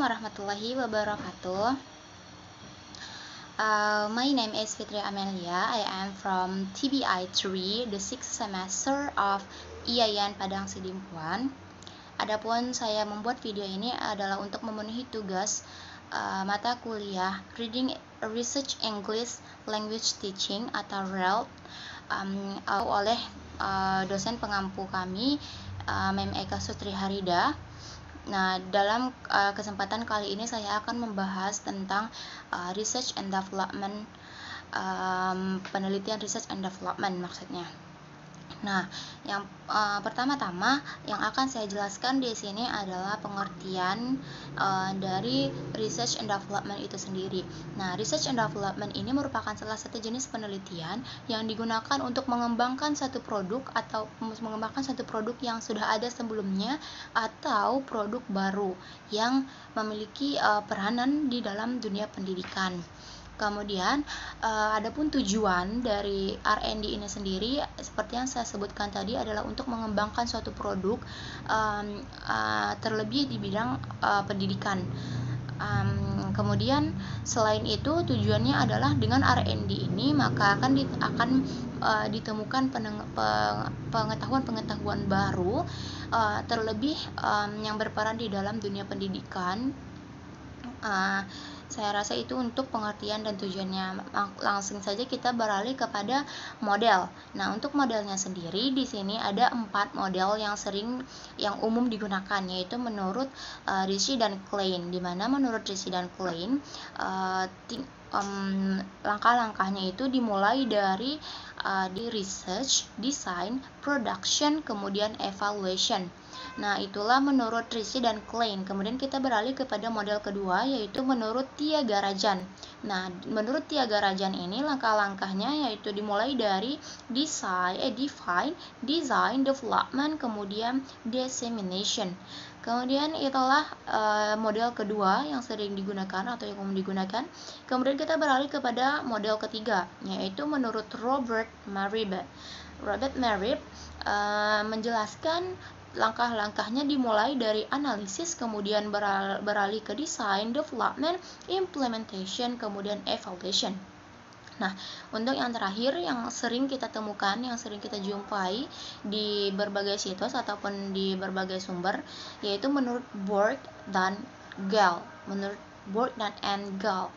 warahmatullahi wabarakatuh. My name is Fitri Amelia. I am from TBI 3, the 6th semester of IAIN Padang Sidimpuan. Adapun saya membuat video ini adalah untuk memenuhi tugas mata kuliah Reading Research English Language Teaching atau RELT oleh dosen pengampu kami, Mem Eka Sutri Harida. Nah, dalam kesempatan kali ini saya akan membahas tentang research and development, penelitian research and development maksudnya. Nah, yang pertama-tama yang akan saya jelaskan di sini adalah pengertian dari research and development itu sendiri. Nah, research and development ini merupakan salah satu jenis penelitian yang digunakan untuk mengembangkan satu produk atau mengembangkan satu produk yang sudah ada sebelumnya atau produk baru yang memiliki peranan di dalam dunia pendidikan. Kemudian adapun tujuan dari R&D ini sendiri seperti yang saya sebutkan tadi adalah untuk mengembangkan suatu produk terlebih di bidang pendidikan. Kemudian selain itu tujuannya adalah dengan R&D ini maka akan ditemukan pengetahuan-pengetahuan baru terlebih yang berperan di dalam dunia pendidikan. Saya rasa itu untuk pengertian dan tujuannya. Langsung saja kita beralih kepada model. Nah, untuk modelnya sendiri di sini ada 4 model yang umum digunakan, yaitu menurut Ritchie dan Klein. Di mana menurut Ritchie dan Klein langkah-langkahnya itu dimulai dari di research, design, production, kemudian evaluation. Nah, itulah menurut Ritchie dan Klein. Kemudian kita beralih kepada model kedua, yaitu menurut Tyagarajan. Nah, menurut Tyagarajan ini langkah-langkahnya yaitu dimulai dari define, design, development, kemudian dissemination. Kemudian itulah model kedua yang sering digunakan atau yang umum digunakan. Kemudian kita beralih kepada model ketiga, yaitu menurut Robert Marib. Robert Marib menjelaskan langkah-langkahnya dimulai dari analisis, kemudian beralih ke design, development, implementation, kemudian evaluation. Nah, untuk yang terakhir yang sering kita temukan, yang sering kita jumpai di berbagai situs ataupun di berbagai sumber, yaitu menurut Borg dan Gale. Menurut Borg dan Gale.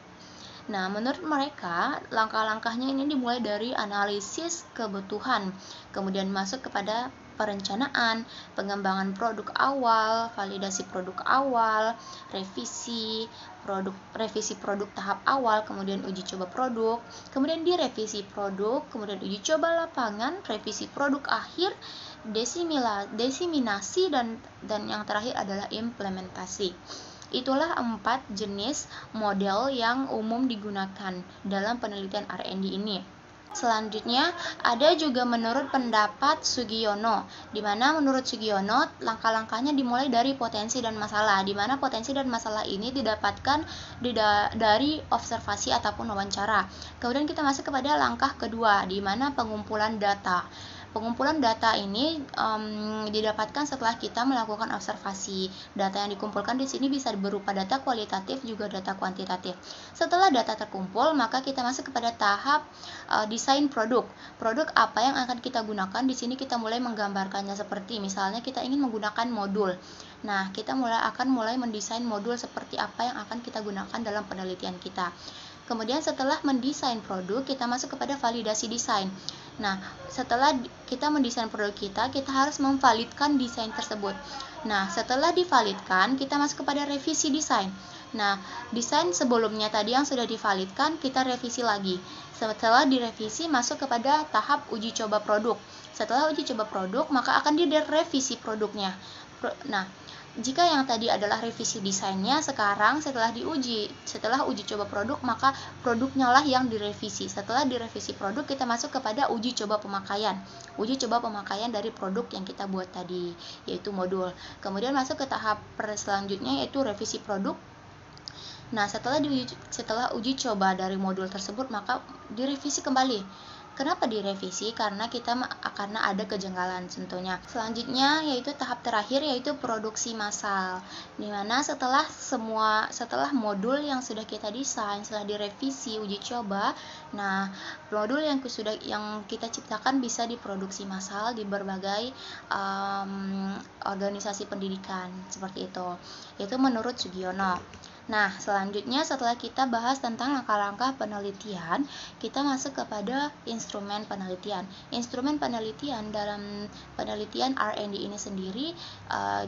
Nah, menurut mereka, langkah-langkahnya ini dimulai dari analisis kebutuhan, kemudian masuk kepada perencanaan, pengembangan produk awal, validasi produk awal, revisi produk tahap awal, kemudian uji coba produk, kemudian direvisi produk, kemudian uji coba lapangan, revisi produk akhir, desiminasi, dan yang terakhir adalah implementasi. Itulah 4 jenis model yang umum digunakan dalam penelitian R&D ini. Selanjutnya ada juga menurut pendapat Sugiono, di mana menurut Sugiono langkah-langkahnya dimulai dari potensi dan masalah, di mana potensi dan masalah ini didapatkan dari observasi ataupun wawancara. Kemudian kita masuk kepada langkah kedua, di mana pengumpulan data. Pengumpulan data ini didapatkan setelah kita melakukan observasi. Data yang dikumpulkan di sini bisa berupa data kualitatif juga data kuantitatif. Setelah data terkumpul, maka kita masuk kepada tahap desain produk. Produk apa yang akan kita gunakan? Di sini kita mulai menggambarkannya seperti misalnya kita ingin menggunakan modul. Nah, kita akan mulai mendesain modul seperti apa yang akan kita gunakan dalam penelitian kita. Kemudian setelah mendesain produk, kita masuk kepada validasi desain. Nah, setelah kita mendesain produk kita harus memvalidkan desain tersebut. Nah, setelah divalidkan, kita masuk kepada revisi desain. Nah, desain sebelumnya tadi yang sudah divalidkan, kita revisi lagi. Setelah direvisi, masuk kepada tahap uji coba produk. Setelah uji coba produk, maka akan direvisi produknya. Nah, jika yang tadi adalah revisi desainnya, sekarang setelah uji coba produk, maka produknya lah yang direvisi. Setelah direvisi produk, kita masuk kepada uji coba pemakaian. Uji coba pemakaian dari produk yang kita buat tadi, yaitu modul. Kemudian masuk ke tahap selanjutnya, yaitu revisi produk. Nah, setelah uji coba dari modul tersebut, maka direvisi kembali. Kenapa direvisi? Karena karena ada kejanggalan tentunya. Selanjutnya yaitu tahap terakhir, yaitu produksi massal. Dimana setelah modul yang sudah kita desain, setelah direvisi, uji coba, nah modul yang kita ciptakan bisa diproduksi massal di berbagai organisasi pendidikan seperti itu. Itu menurut Sugiono. Nah, selanjutnya setelah kita bahas tentang langkah-langkah penelitian, kita masuk kepada instrumen penelitian. Instrumen penelitian dalam penelitian R&D ini sendiri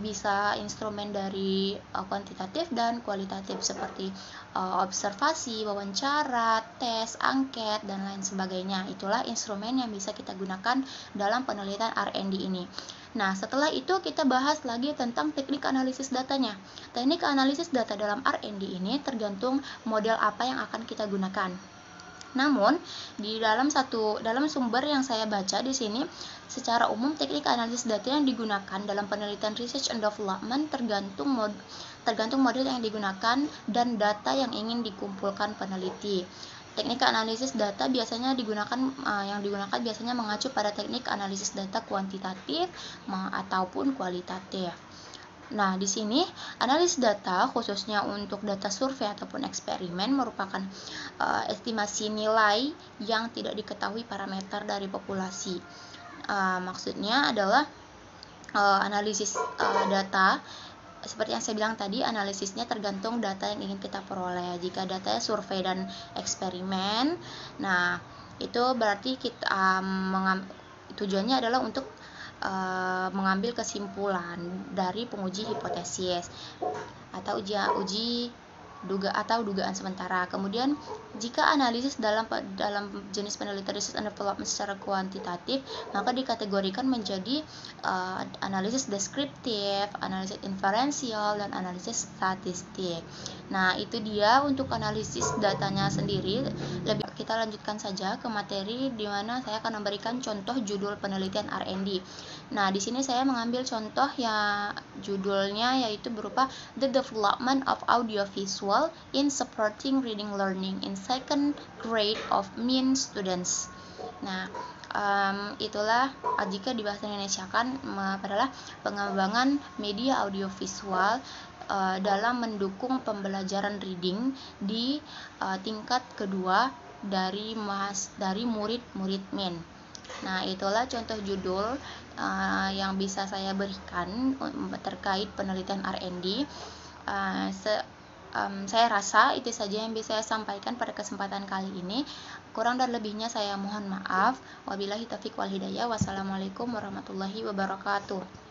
bisa instrumen dari kuantitatif dan kualitatif seperti observasi, wawancara, tes, angket, dan lain sebagainya. Itulah instrumen yang bisa kita gunakan dalam penelitian R&D ini. Nah, setelah itu kita bahas lagi tentang teknik analisis datanya. Teknik analisis data dalam R&D ini tergantung model apa yang akan kita gunakan. Namun, di dalam sumber yang saya baca di sini, secara umum teknik analisis data yang digunakan dalam penelitian research and development tergantung model yang digunakan dan data yang ingin dikumpulkan peneliti. Teknik analisis data biasanya digunakan biasanya mengacu pada teknik analisis data kuantitatif ataupun kualitatif. Nah, di sini analisis data khususnya untuk data survei ataupun eksperimen merupakan estimasi nilai yang tidak diketahui parameter dari populasi. Maksudnya adalah analisis data. Seperti yang saya bilang tadi, analisisnya tergantung data yang ingin kita peroleh. Jika datanya survei dan eksperimen, nah itu berarti kita tujuannya adalah untuk mengambil kesimpulan dari penguji hipotesis atau dugaan sementara. Kemudian jika analisis dalam jenis penelitian research and development secara kuantitatif, maka dikategorikan menjadi analisis deskriptif, analisis inferensial, dan analisis statistik. Nah, itu dia untuk analisis datanya sendiri. Kita lanjutkan saja ke materi di mana saya akan memberikan contoh judul penelitian R&D. Nah, di sini saya mengambil contoh yang judulnya yaitu berupa The Development of Audiovisual in Supporting Reading Learning in Second Grade of Mean Students. Nah, itulah jika di bahasa Indonesia kan adalah pengembangan media audiovisual dalam mendukung pembelajaran reading di tingkat kedua dari murid-murid min. Nah, itulah contoh judul yang bisa saya berikan terkait penelitian R&D. Saya rasa itu saja yang bisa saya sampaikan pada kesempatan kali ini. Kurang dan lebihnya saya mohon maaf. Wabillahi taufiq wal hidayah. Wassalamualaikum warahmatullahi wabarakatuh.